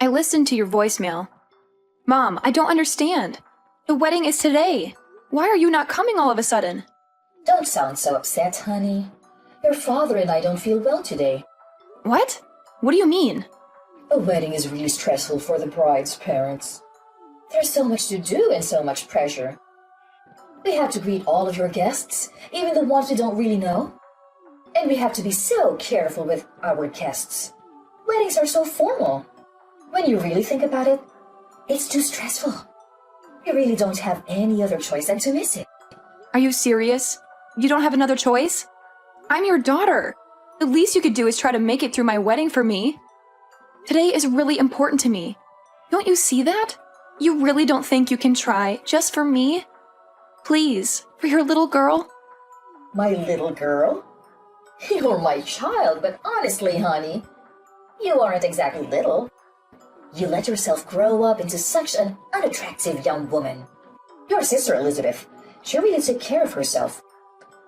I listened to your voicemail. Mom, I don't understand. The wedding is today. Why are you not coming all of a sudden? Don't sound so upset, honey. Your father and I don't feel well today. What? What do you mean? A wedding is really stressful for the bride's parents. There's so much to do and so much pressure. We have to greet all of your guests, even the ones we don't really know. And we have to be so careful with our guests. Weddings are so formal. When you really think about it, it's too stressful. We really don't have any other choice than to miss it. Are you serious? You don't have another choice? I'm your daughter. The least you could do is try to make it through my wedding for me. Today is really important to me. Don't you see that? You really don't think you can try just for me? Please, for your little girl? My little girl? You're my child, but honestly, honey, you aren't exactly little. You let yourself grow up into such an unattractive young woman. Your sister Elizabeth, she really took care of herself.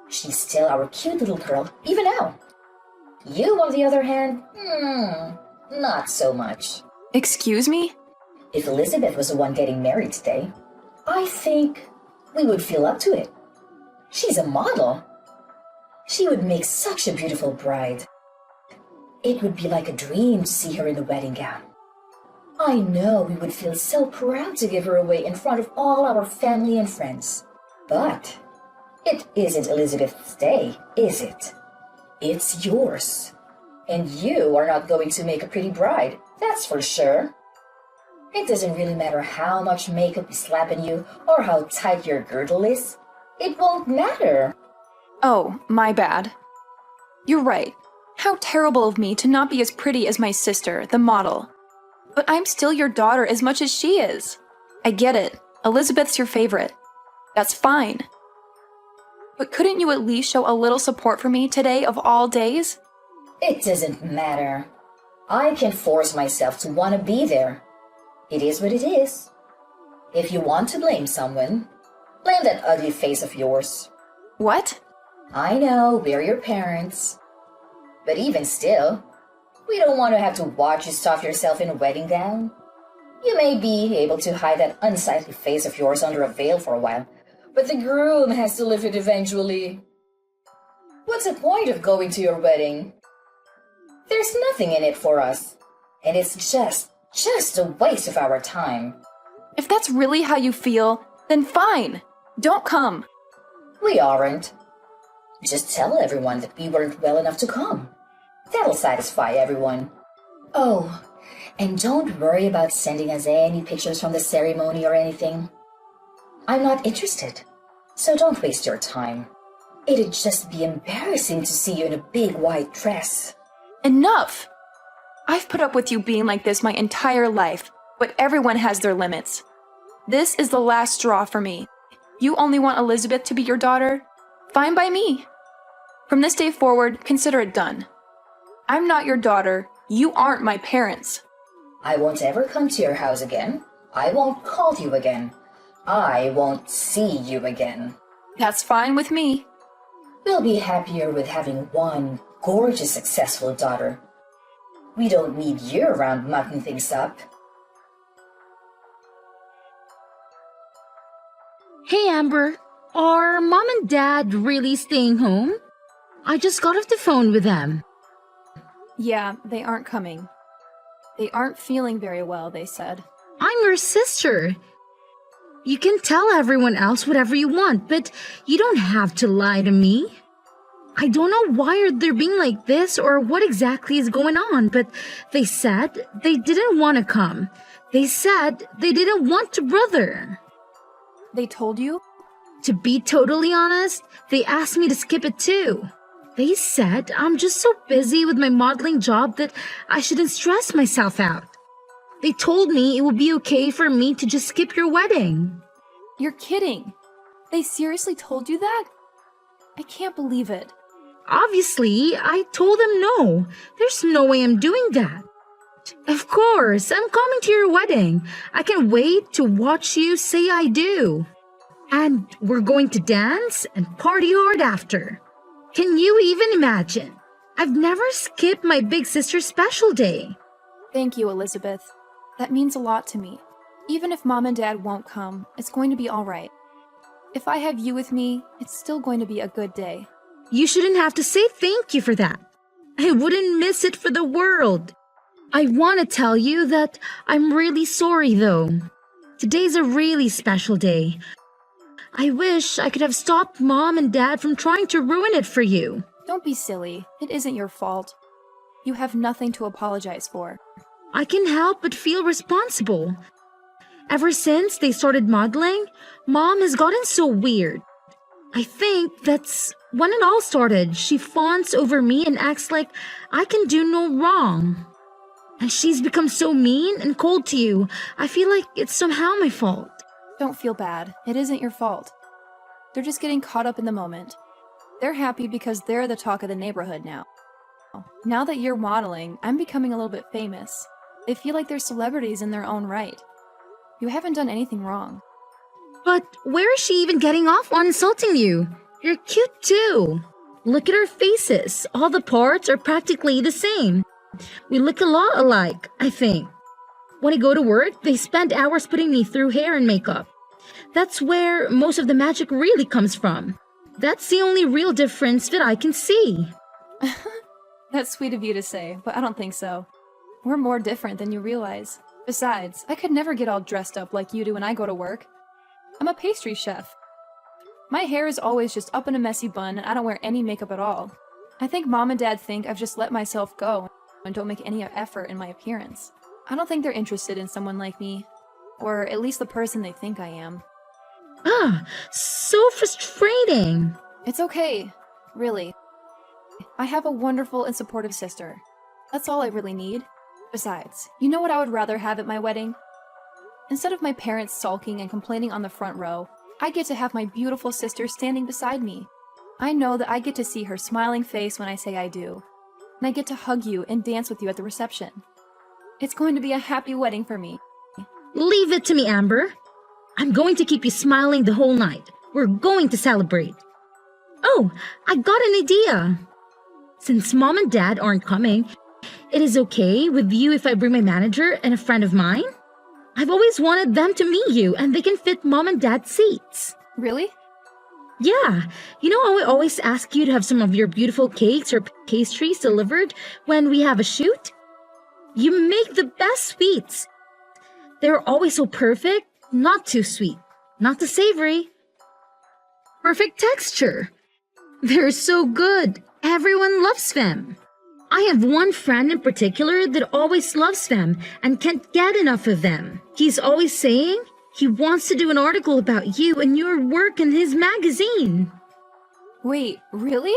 She's still our cute little girl, even now. You, on the other hand, not so much. Excuse me? If Elizabeth was the one getting married today, I think we would feel up to it. She's a model. She would make such a beautiful bride. It would be like a dream to see her in the wedding gown. I know we would feel so proud to give her away in front of all our family and friends. But it isn't Elizabeth's day, is it? It's yours. And you are not going to make a pretty bride, that's for sure. It doesn't really matter how much makeup is slapping you or how tight your girdle is. It won't matter. Oh, my bad. You're right. How terrible of me to not be as pretty as my sister, the model. But I'm still your daughter as much as she is. I get it. Elizabeth's your favorite. That's fine. But couldn't you at least show a little support for me today of all days? It doesn't matter. I can force myself to want to be there. It is what it is. If you want to blame someone, blame that ugly face of yours. What? I know, we're your parents. But even still, we don't want to have to watch you stuff yourself in a wedding gown. You may be able to hide that unsightly face of yours under a veil for a while, but the groom has to live it eventually. What's the point of going to your wedding? There's nothing in it for us, and it's just a waste of our time. If that's really how you feel, then fine. Don't come. We aren't. Just tell everyone that we weren't well enough to come. That'll satisfy everyone. Oh, and don't worry about sending us any pictures from the ceremony or anything. I'm not interested, so don't waste your time. It'd just be embarrassing to see you in a big white dress. Enough! I've put up with you being like this my entire life, but everyone has their limits. This is the last straw for me. You only want Elizabeth to be your daughter? Fine by me. From this day forward, consider it done. I'm not your daughter. You aren't my parents. I won't ever come to your house again. I won't call you again. I won't see you again. That's fine with me. We'll be happier with having one gorgeous, successful daughter. We don't need you around mucking things up. Hey Amber, are Mom and Dad really staying home? I just got off the phone with them. Yeah, they aren't coming. They aren't feeling very well, they said. I'm your sister. You can tell everyone else whatever you want, but you don't have to lie to me. I don't know why they're being like this or what exactly is going on, but they said they didn't want to come. They said they didn't want to brother. They told you? To be totally honest, they asked me to skip it too. They said I'm just so busy with my modeling job that I shouldn't stress myself out. They told me it would be okay for me to just skip your wedding. You're kidding. They seriously told you that? I can't believe it. Obviously, I told them no. There's no way I'm doing that. Of course, I'm coming to your wedding. I can't wait to watch you say I do. And we're going to dance and party hard after. Can you even imagine? I've never skipped my big sister's special day. Thank you, Elizabeth. That means a lot to me. Even if Mom and Dad won't come, it's going to be alright. If I have you with me, it's still going to be a good day. You shouldn't have to say thank you for that. I wouldn't miss it for the world. I want to tell you that I'm really sorry, though. Today's a really special day. I wish I could have stopped Mom and Dad from trying to ruin it for you. Don't be silly. It isn't your fault. You have nothing to apologize for. I can help but feel responsible. Ever since they started modeling, Mom has gotten so weird. I think that's when it all started. She fawns over me and acts like I can do no wrong. And she's become so mean and cold to you. I feel like it's somehow my fault. Don't feel bad. It isn't your fault. They're just getting caught up in the moment. They're happy because they're the talk of the neighborhood now. Now that you're modeling, I'm becoming a little bit famous. They feel like they're celebrities in their own right. You haven't done anything wrong. But where is she even getting off on insulting you? You're cute too. Look at our faces. All the parts are practically the same. We look a lot alike, I think. When I go to work, they spend hours putting me through hair and makeup. That's where most of the magic really comes from. That's the only real difference that I can see. That's sweet of you to say, but I don't think so. We're more different than you realize. Besides, I could never get all dressed up like you do when I go to work. I'm a pastry chef. My hair is always just up in a messy bun and I don't wear any makeup at all. I think Mom and Dad think I've just let myself go and don't make any effort in my appearance. I don't think they're interested in someone like me. Or at least the person they think I am. So frustrating. It's okay. Really. I have a wonderful and supportive sister. That's all I really need. Besides, you know what I would rather have at my wedding? Instead of my parents sulking and complaining on the front row, I get to have my beautiful sister standing beside me. I know that I get to see her smiling face when I say I do. And I get to hug you and dance with you at the reception. It's going to be a happy wedding for me. Leave it to me, Amber. I'm going to keep you smiling the whole night. We're going to celebrate. Oh, I got an idea. Since Mom and Dad aren't coming, it is okay with you if I bring my manager and a friend of mine? I've always wanted them to meet you and they can fit Mom and Dad's seats. Really? Yeah, you know how I always ask you to have some of your beautiful cakes or pastries delivered when we have a shoot? You make the best sweets. They're always so perfect, not too sweet, not too savory. Perfect texture. They're so good. Everyone loves them. I have one friend in particular that always loves them and can't get enough of them. He's always saying he wants to do an article about you and your work in his magazine. Wait, really?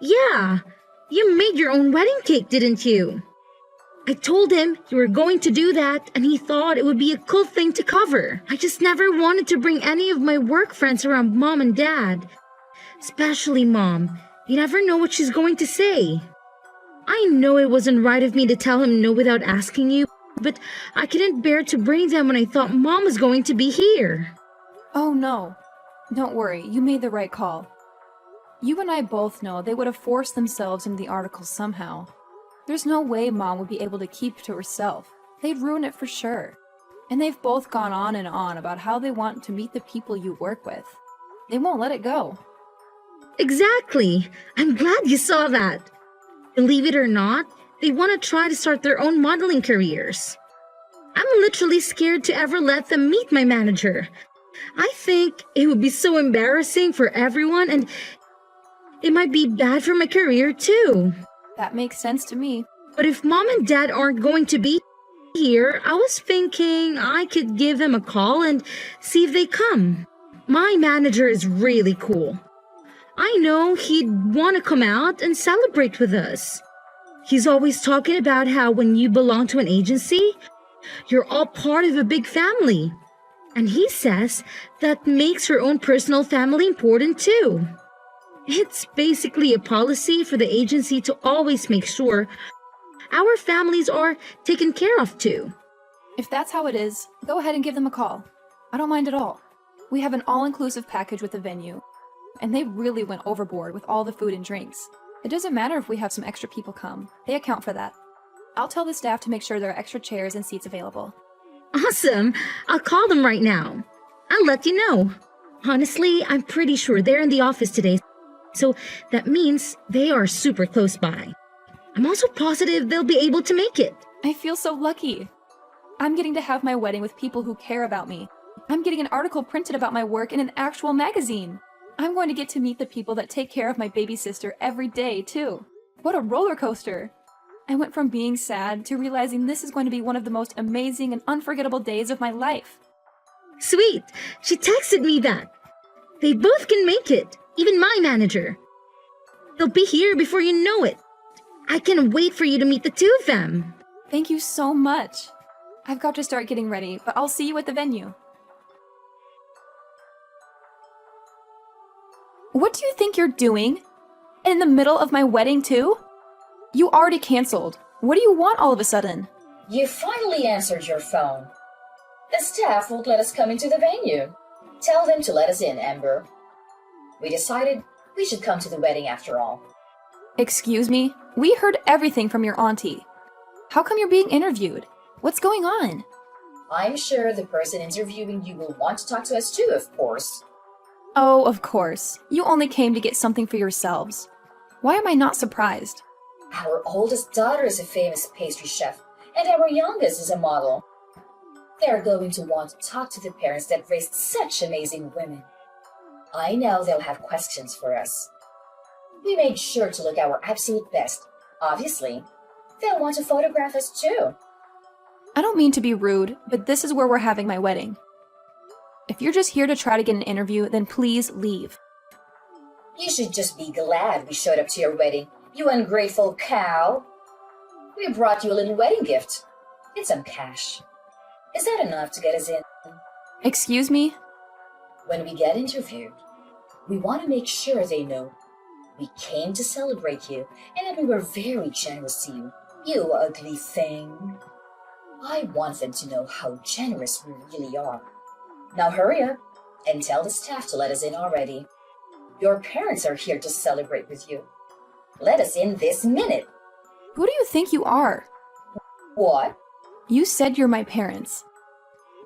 Yeah, you made your own wedding cake, didn't you? I told him you were going to do that and he thought it would be a cool thing to cover. I just never wanted to bring any of my work friends around Mom and Dad. Especially Mom. You never know what she's going to say. I know it wasn't right of me to tell him no without asking you, but I couldn't bear to bring them when I thought Mom was going to be here. Oh no. Don't worry, you made the right call. You and I both know they would have forced themselves into the article somehow. There's no way Mom would be able to keep to herself. They'd ruin it for sure. And they've both gone on and on about how they want to meet the people you work with. They won't let it go. Exactly. I'm glad you saw that. Believe it or not, they want to try to start their own modeling careers. I'm literally scared to ever let them meet my manager. I think it would be so embarrassing for everyone and it might be bad for my career too. That makes sense to me. But if Mom and Dad aren't going to be here, I was thinking I could give them a call and see if they come. My manager is really cool. I know he'd want to come out and celebrate with us. He's always talking about how when you belong to an agency, you're all part of a big family. And he says that makes your own personal family important too. It's basically a policy for the agency to always make sure our families are taken care of too. If that's how it is, go ahead and give them a call. I don't mind at all. We have an all-inclusive package with the venue. And they really went overboard with all the food and drinks. It doesn't matter if we have some extra people come. They account for that. I'll tell the staff to make sure there are extra chairs and seats available. Awesome. I'll call them right now. I'll let you know. Honestly, I'm pretty sure they're in the office today, so that means they are super close by. I'm also positive they'll be able to make it. I feel so lucky. I'm getting to have my wedding with people who care about me. I'm getting an article printed about my work in an actual magazine. I'm going to get to meet the people that take care of my baby sister every day, too. What a roller coaster! I went from being sad to realizing this is going to be one of the most amazing and unforgettable days of my life. Sweet. She texted me that. They both can make it, even my manager. They'll be here before you know it. I can't wait for you to meet the two of them. Thank you so much. I've got to start getting ready, but I'll see you at the venue. What do you think you're doing? In the middle of my wedding, too? You already canceled. What do you want all of a sudden? You finally answered your phone. The staff won't let us come into the venue. Tell them to let us in, Amber. We decided we should come to the wedding after all. Excuse me? We heard everything from your auntie. How come you're being interviewed? What's going on? I'm sure the person interviewing you will want to talk to us too, of course. Oh, of course. You only came to get something for yourselves. Why am I not surprised? Our oldest daughter is a famous pastry chef, and our youngest is a model. They're going to want to talk to the parents that raised such amazing women. I know they'll have questions for us. We made sure to look our absolute best. Obviously, they'll want to photograph us too. I don't mean to be rude, but this is where we're having my wedding. If you're just here to try to get an interview, then please leave. You should just be glad we showed up to your wedding, you ungrateful cow. We brought you a little wedding gift. It's some cash. Is that enough to get us in? Excuse me? When we get interviewed, we want to make sure they know we came to celebrate you and that we were very generous to you, you ugly thing. I want them to know how generous we really are. Now hurry up and tell the staff to let us in already. Your parents are here to celebrate with you. Let us in this minute. Who do you think you are? What? You said you're my parents.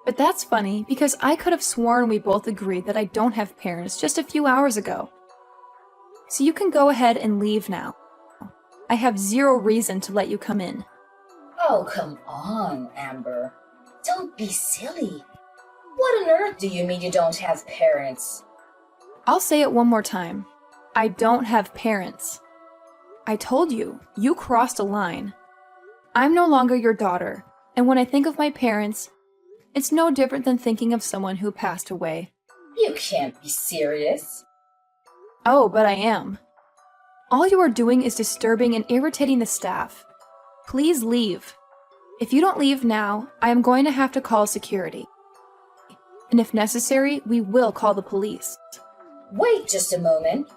But that's funny because I could have sworn we both agreed that I don't have parents just a few hours ago. So you can go ahead and leave now. I have zero reason to let you come in. Oh, come on, Amber. Don't be silly. What on earth do you mean you don't have parents? I'll say it one more time. I don't have parents. I told you, you crossed a line. I'm no longer your daughter, and when I think of my parents, it's no different than thinking of someone who passed away. You can't be serious. Oh, but I am. All you are doing is disturbing and irritating the staff. Please leave. If you don't leave now, I am going to have to call security. And if necessary, we will call the police. Wait just a moment.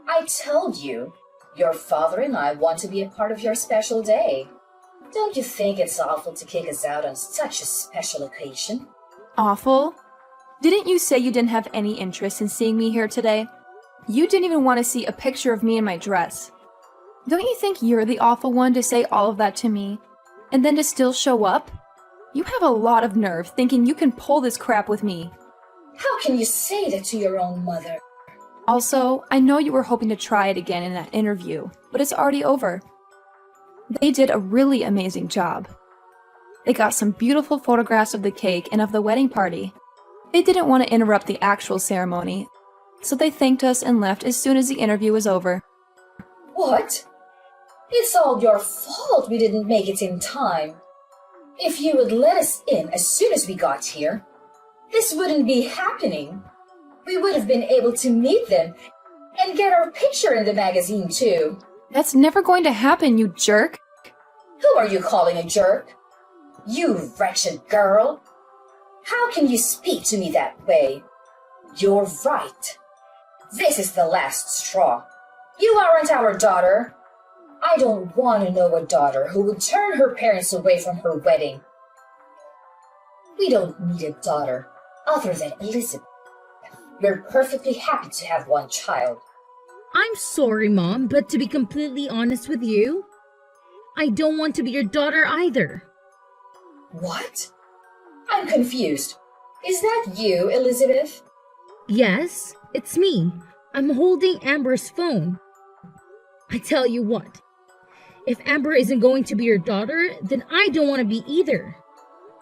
I told you, your father and I want to be a part of your special day. Don't you think it's awful to kick us out on such a special occasion? Awful? Didn't you say you didn't have any interest in seeing me here today? You didn't even want to see a picture of me in my dress. Don't you think you're the awful one to say all of that to me, and then to still show up? You have a lot of nerve thinking you can pull this crap with me. How can you say that to your own mother? Also, I know you were hoping to try it again in that interview, but it's already over. They did a really amazing job. They got some beautiful photographs of the cake and of the wedding party. They didn't want to interrupt the actual ceremony, so they thanked us and left as soon as the interview was over. What? It's all your fault we didn't make it in time. If you would let us in as soon as we got here, this wouldn't be happening. We would have been able to meet them and get our picture in the magazine too. That's never going to happen, you jerk. Who are you calling a jerk? You wretched girl. How can you speak to me that way? You're right. This is the last straw. You aren't our daughter. I don't want to know a daughter who would turn her parents away from her wedding. We don't need a daughter other than Elizabeth. We're perfectly happy to have one child. I'm sorry, Mom, but to be completely honest with you, I don't want to be your daughter either. What? I'm confused. Is that you, Elizabeth? Yes, it's me. I'm holding Amber's phone. I tell you what, if Amber isn't going to be your daughter, then I don't want to be either.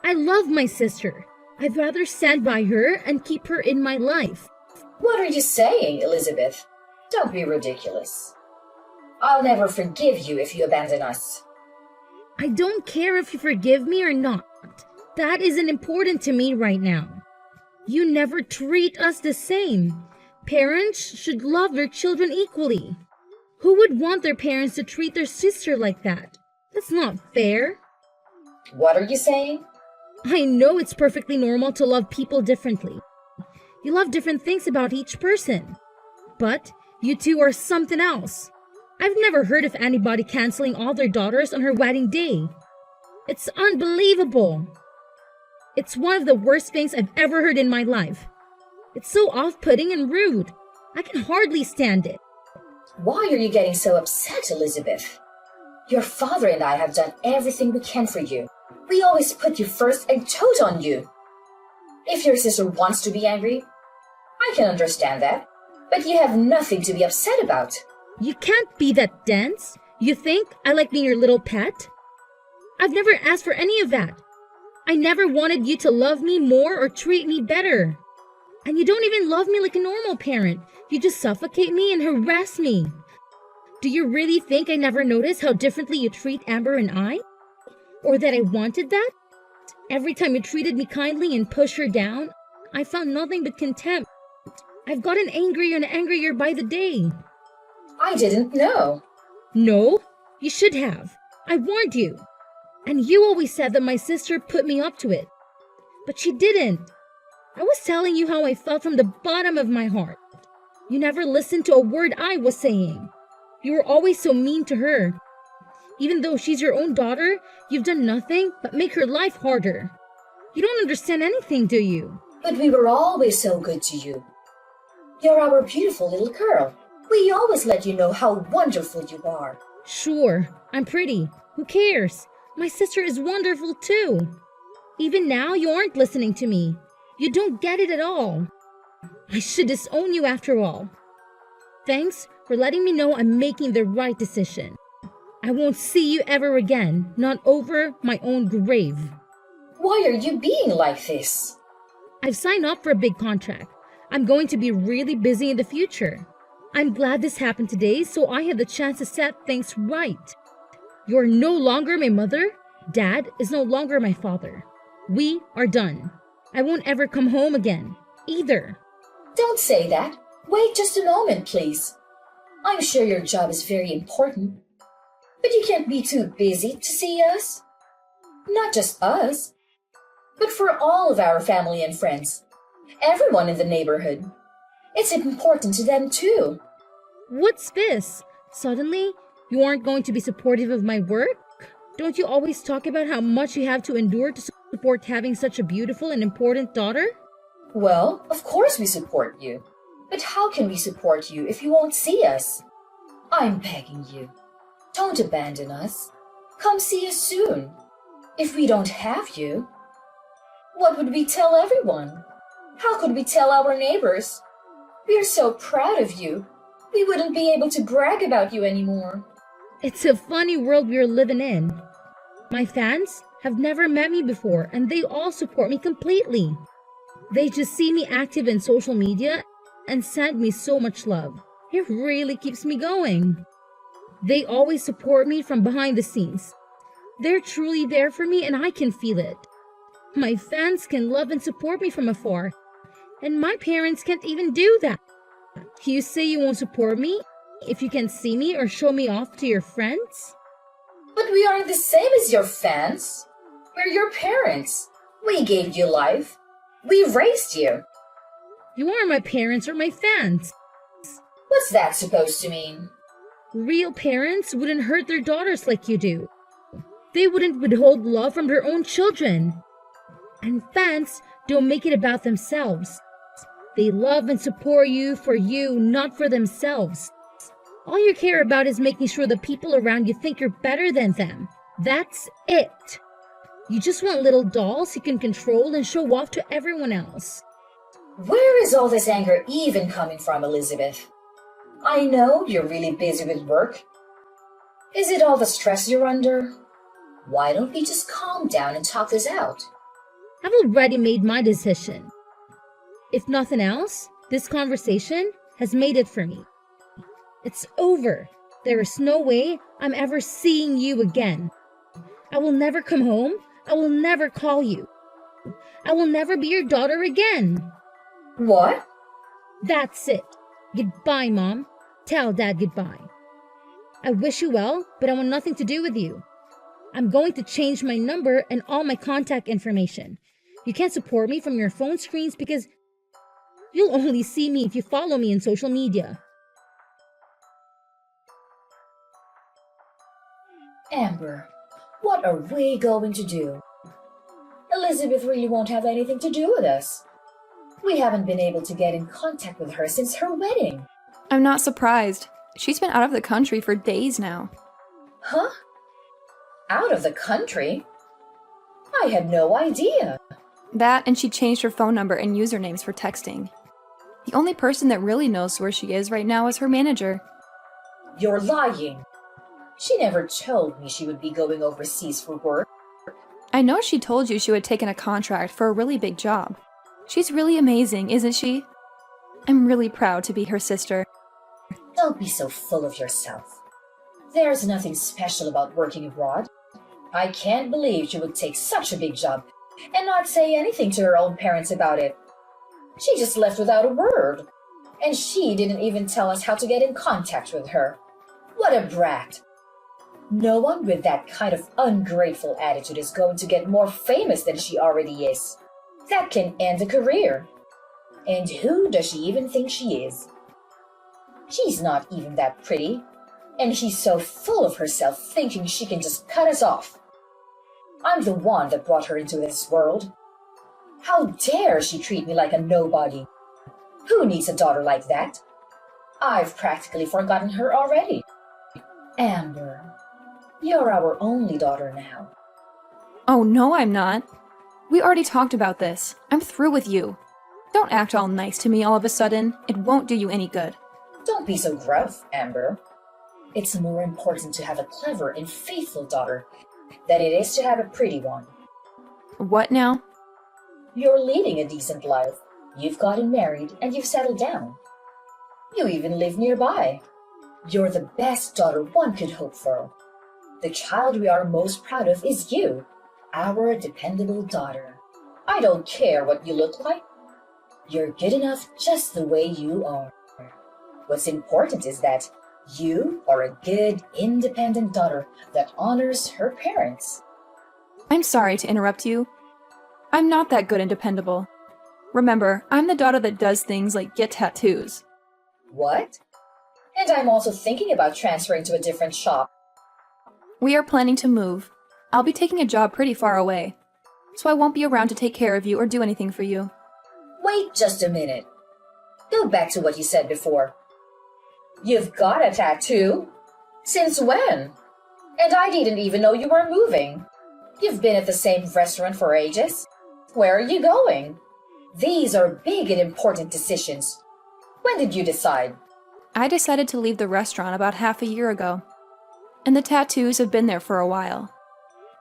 I love my sister. I'd rather stand by her and keep her in my life. What are you saying, Elizabeth? Don't be ridiculous. I'll never forgive you if you abandon us. I don't care if you forgive me or not. That isn't important to me right now. You never treat us the same. Parents should love their children equally. Who would want their parents to treat their sister like that? That's not fair. What are you saying? I know it's perfectly normal to love people differently. You love different things about each person. But you two are something else. I've never heard of anybody canceling all their daughters on her wedding day. It's unbelievable. It's one of the worst things I've ever heard in my life. It's so off-putting and rude. I can hardly stand it. Why are you getting so upset, Elizabeth? Your father and I have done everything we can for you. We always put you first and told on you. If your sister wants to be angry, I can understand that. But you have nothing to be upset about. You can't be that dense. You think I like being your little pet? I've never asked for any of that. I never wanted you to love me more or treat me better. And you don't even love me like a normal parent. You just suffocate me and harass me. Do you really think I never noticed how differently you treat Amber and I? Or that I wanted that? Every time you treated me kindly and pushed her down, I found nothing but contempt. I've gotten angrier and angrier by the day. I didn't know. No, you should have. I warned you. And you always said that my sister put me up to it. But she didn't. I was telling you how I felt from the bottom of my heart. You never listened to a word I was saying. You were always so mean to her. Even though she's your own daughter, you've done nothing but make her life harder. You don't understand anything, do you? But we were always so good to you. You're our beautiful little girl. We always let you know how wonderful you are. Sure, I'm pretty. Who cares? My sister is wonderful too. Even now, you aren't listening to me. You don't get it at all. I should disown you after all. Thanks for letting me know I'm making the right decision. I won't see you ever again, not over my own grave. Why are you being like this? I've signed up for a big contract. I'm going to be really busy in the future. I'm glad this happened today so I had the chance to set things right. You're no longer my mother. Dad is no longer my father. We are done. I won't ever come home again, either. Don't say that. Wait just a moment, please. I'm sure your job is very important. But you can't be too busy to see us. Not just us, but for all of our family and friends. Everyone in the neighborhood. It's important to them too. What's this? Suddenly, you aren't going to be supportive of my work? Don't you always talk about how much you have to endure to support having such a beautiful and important daughter? Well, of course we support you. But how can we support you if you won't see us? I'm begging you. Don't abandon us. Come see us soon. If we don't have you, what would we tell everyone? How could we tell our neighbors? We are so proud of you. We wouldn't be able to brag about you anymore. It's a funny world we're living in. My fans have never met me before and they all support me completely. They just see me active in social media and send me so much love. It really keeps me going. They always support me from behind the scenes. They're truly there for me and I can feel it. My fans can love and support me from afar, and my parents can't even do that. You say you won't support me if you can't see me or show me off to your friends? But we aren't the same as your fans. We're your parents. We gave you life. We raised you. You are my parents or my fans. What's that supposed to mean? Real parents wouldn't hurt their daughters like you do. They wouldn't withhold love from their own children. And fans don't make it about themselves. They love and support you for you, not for themselves. All you care about is making sure the people around you think you're better than them. That's it. You just want little dolls you can control and show off to everyone else. Where is all this anger even coming from, Elizabeth? I know you're really busy with work. Is it all the stress you're under? Why don't we just calm down and talk this out? I've already made my decision. If nothing else, this conversation has made it for me. It's over. There is no way I'm ever seeing you again. I will never come home. I will never call you. I will never be your daughter again. What? That's it. Goodbye, Mom. Tell Dad goodbye. I wish you well, but I want nothing to do with you. I'm going to change my number and all my contact information. You can't support me from your phone screens because you'll only see me if you follow me on social media. Amber, what are we going to do? Elizabeth really won't have anything to do with us. We haven't been able to get in contact with her since her wedding. I'm not surprised. She's been out of the country for days now. Huh? Out of the country? I had no idea. That, and she changed her phone number and usernames for texting. The only person that really knows where she is right now is her manager. You're lying. She never told me she would be going overseas for work. I know she told you she would taken a contract for a really big job. She's really amazing, isn't she? I'm really proud to be her sister. Don't be so full of yourself. There's nothing special about working abroad. I can't believe she would take such a big job and not say anything to her own parents about it. She just left without a word. And she didn't even tell us how to get in contact with her. What a brat. No one with that kind of ungrateful attitude is going to get more famous than she already is. That can end a career. And who does she even think she is? She's not even that pretty. And she's so full of herself thinking she can just cut us off. I'm the one that brought her into this world. How dare she treat me like a nobody? Who needs a daughter like that? I've practically forgotten her already. Amber, you're our only daughter now. Oh, no, I'm not. We already talked about this. I'm through with you. Don't act all nice to me all of a sudden. It won't do you any good. Don't be so gruff, Amber. It's more important to have a clever and faithful daughter than it is to have a pretty one. What now? You're leading a decent life. You've gotten married and you've settled down. You even live nearby. You're the best daughter one could hope for. The child we are most proud of is you, our dependable daughter. I don't care what you look like. You're good enough just the way you are. What's important is that you are a good, independent daughter that honors her parents. I'm sorry to interrupt you. I'm not that good and dependable. Remember, I'm the daughter that does things like get tattoos. What? And I'm also thinking about transferring to a different shop. We are planning to move. I'll be taking a job pretty far away, so I won't be around to take care of you or do anything for you. Wait just a minute. Go back to what you said before. You've got a tattoo? Since when? And I didn't even know you were moving. You've been at the same restaurant for ages. Where are you going? These are big and important decisions. When did you decide? I decided to leave the restaurant about half a year ago, and the tattoos have been there for a while.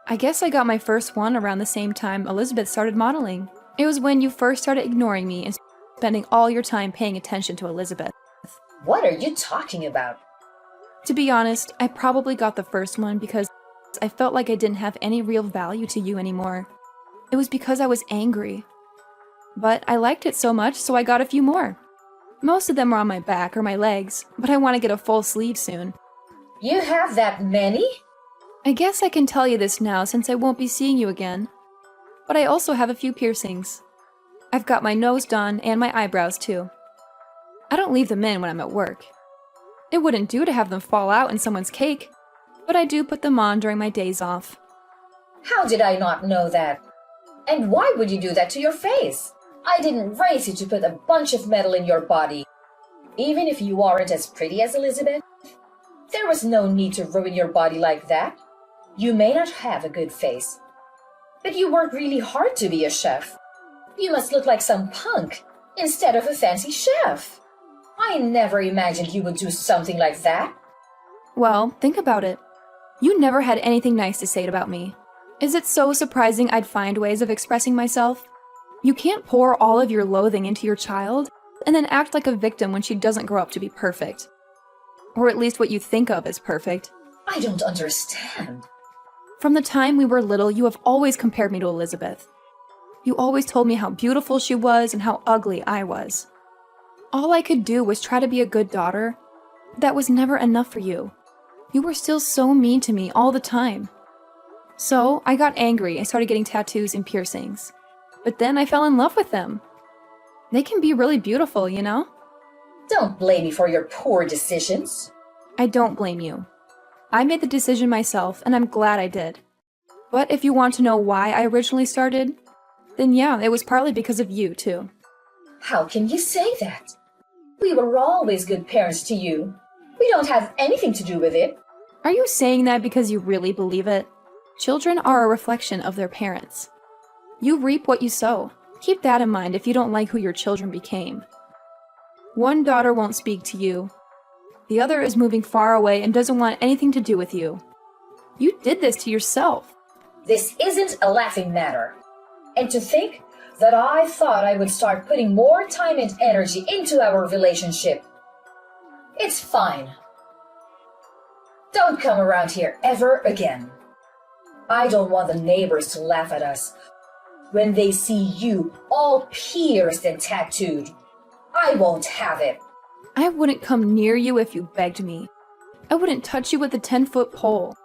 I guess I got my first one around the same time Elizabeth started modeling. It was when you first started ignoring me and spending all your time paying attention to Elizabeth. What are you talking about? To be honest, I probably got the first one because I felt like I didn't have any real value to you anymore. It was because I was angry. But I liked it so much, so I got a few more. Most of them are on my back or my legs, but I want to get a full sleeve soon. You have that many? I guess I can tell you this now since I won't be seeing you again. But I also have a few piercings. I've got my nose done and my eyebrows too. I don't leave them in when I'm at work. It wouldn't do to have them fall out in someone's cake, but I do put them on during my days off. How did I not know that? And why would you do that to your face? I didn't raise you to put a bunch of metal in your body. Even if you aren't as pretty as Elizabeth, There was no need to ruin your body like that. You may not have a good face, but you work really hard to be a chef. You must look like some punk instead of a fancy chef. I never imagined you would do something like that. Well, think about it. You never had anything nice to say about me. Is it so surprising I'd find ways of expressing myself? You can't pour all of your loathing into your child and then act like a victim when she doesn't grow up to be perfect. Or at least what you think of as perfect. I don't understand. From the time we were little, you have always compared me to Elizabeth. You always told me how beautiful she was and how ugly I was. All I could do was try to be a good daughter. That was never enough for you. You were still so mean to me all the time. So I got angry and started getting tattoos and piercings. But then I fell in love with them. They can be really beautiful, you know? Don't blame me for your poor decisions. I don't blame you. I made the decision myself, and I'm glad I did. But if you want to know why I originally started, then yeah, it was partly because of you, too. How can you say that? We were always good parents to you. We don't have anything to do with it. Are you saying that because you really believe it? Children are a reflection of their parents. You reap what you sow. Keep that in mind if you don't like who your children became. One daughter won't speak to you. The other is moving far away and doesn't want anything to do with you. You did this to yourself. This isn't a laughing matter. And to think that I thought I would start putting more time and energy into our relationship. It's fine. Don't come around here ever again. I don't want the neighbors to laugh at us when they see you all pierced and tattooed. I won't have it. I wouldn't come near you if you begged me. I wouldn't touch you with a 10-foot pole.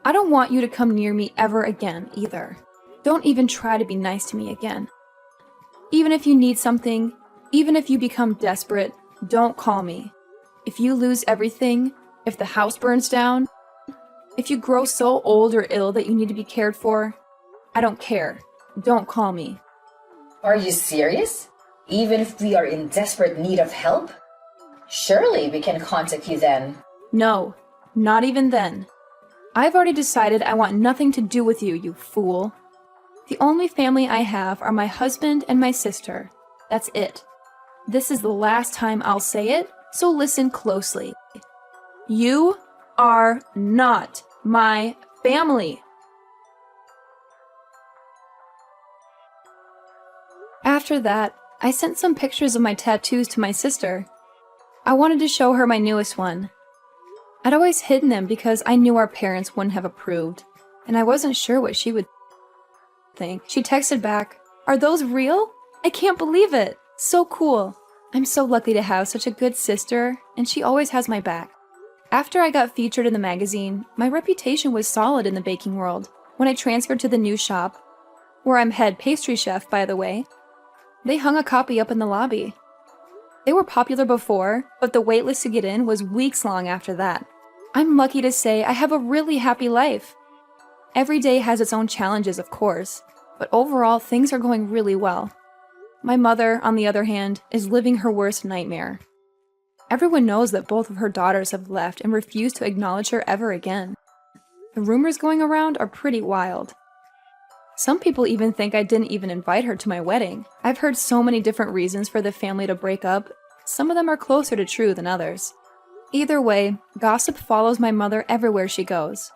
I don't want you to come near me ever again, either. Don't even try to be nice to me again. Even if you need something, even if you become desperate, don't call me. If you lose everything, if the house burns down, if you grow so old or ill that you need to be cared for, I don't care. Don't call me. Are you serious? Even if we are in desperate need of help? Surely we can contact you then. No, not even then. I've already decided I want nothing to do with you, you fool. The only family I have are my husband and my sister. That's it. This is the last time I'll say it, so listen closely. You are not my family. After that, I sent some pictures of my tattoos to my sister. I wanted to show her my newest one. I'd always hidden them because I knew our parents wouldn't have approved, and I wasn't sure what she would think. She texted back, "Are those real? I can't believe it. So cool. I'm so lucky to have such a good sister, and she always has my back." After I got featured in the magazine, my reputation was solid in the baking world. When I transferred to the new shop, where I'm head pastry chef, by the way, they hung a copy up in the lobby. They were popular before, but the waitlist to get in was weeks long after that. I'm lucky to say I have a really happy life. Every day has its own challenges, of course, but overall things are going really well. My mother, on the other hand, is living her worst nightmare. Everyone knows that both of her daughters have left and refuse to acknowledge her ever again. The rumors going around are pretty wild. Some people even think I didn't even invite her to my wedding. I've heard so many different reasons for the family to break up. Some of them are closer to true than others. Either way, gossip follows my mother everywhere she goes.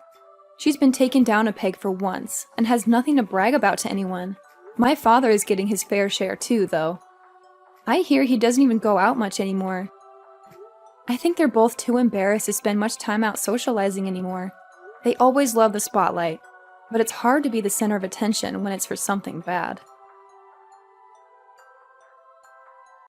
She's been taken down a peg for once and has nothing to brag about to anyone. My father is getting his fair share too, though. I hear he doesn't even go out much anymore. I think they're both too embarrassed to spend much time out socializing anymore. They always love the spotlight, but it's hard to be the center of attention when it's for something bad.